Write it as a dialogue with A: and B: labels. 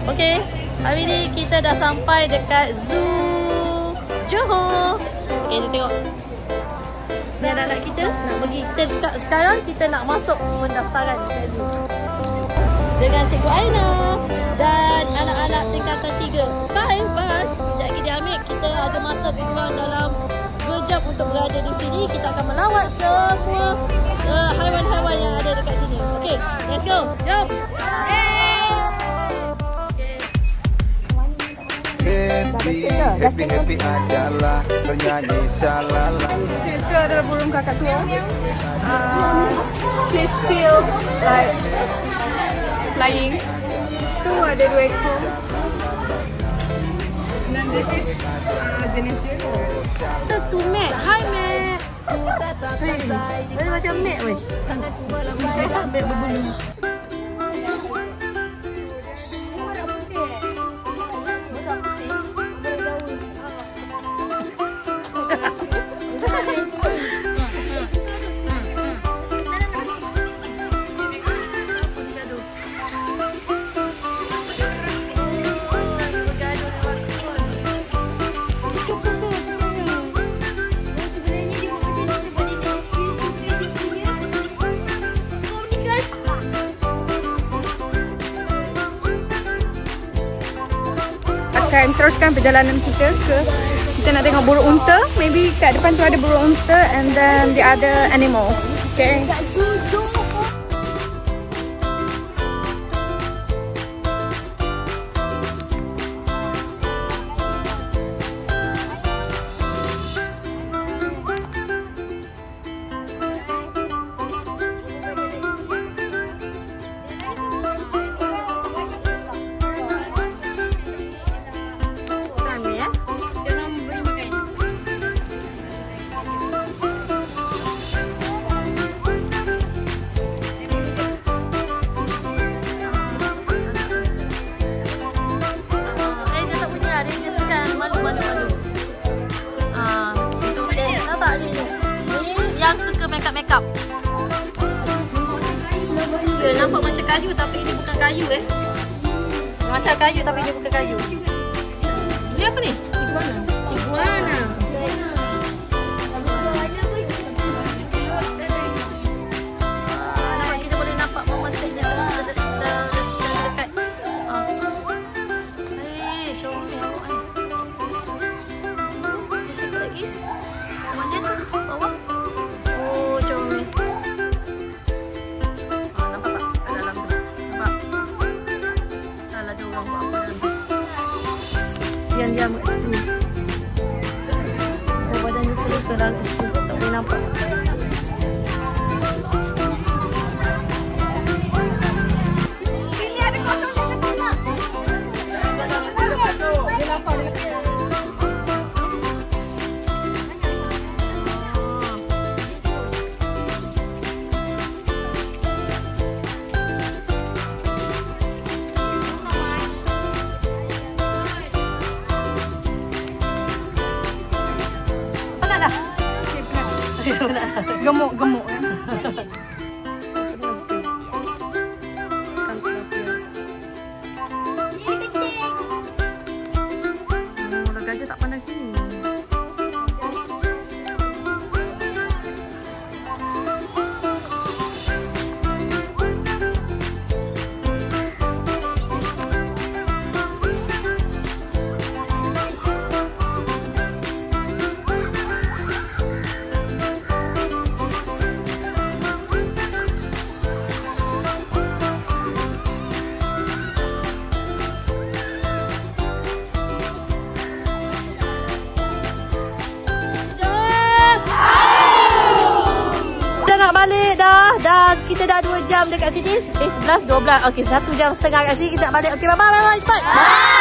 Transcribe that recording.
A: Okay, hari ni kita dah sampai dekat Zoo Johor. Okay, kita tengok. Ni anak-anak kita nak pergi. Sekarang kita nak masuk pendaftaran dekat Zoo dengan Cikgu Aina dan anak-anak tingkatan 3. Bye, bas. Sekejap lagi dia ambil. Kita ada masa lebih kurang dalam 2 jam untuk berada di sini. Kita akan melawat semua haiwan-haiwan yang ada dekat sini. Okay, let's go. Jom.
B: Happy adalah bernyanyi shalala.
C: Itu adalah burung kakatua. She's still like flying. Tu ada 2 ekor. Dan this is jenis dia.
A: Tu Mac. Hi Mac. Dia macam Mac weh. Mac berbulu.
C: Akan teruskan perjalanan kita nak tengok burung unta. Maybe kat depan tu ada burung unta and then the other animal. Okay.
A: Yang suka makeup. Dia nampak macam kayu tapi ini bukan kayu Macam kayu tapi ini bukan kayu. Ini apa ni? Iguana. Nampak kita boleh nampak memesiknya dekat. Show me awak ni. Siapa lagi? Mana dia tu? Bawah. Oh, comel. Nampak tak? Kat dalam tu. Nampak? Salah ada orang buat apa dalam tu. Diam-diam kat situ. Badan dia terus ke dalam situ. Tak boleh nampak.
C: Gemuk-gemuk.
A: Gajah tak pandai sini. Kita dah 2 jam dekat sini. 11, 12. Okey, 1 jam setengah kat sini. Kita nak balik. Okey, bye-bye. Cepat. Bye.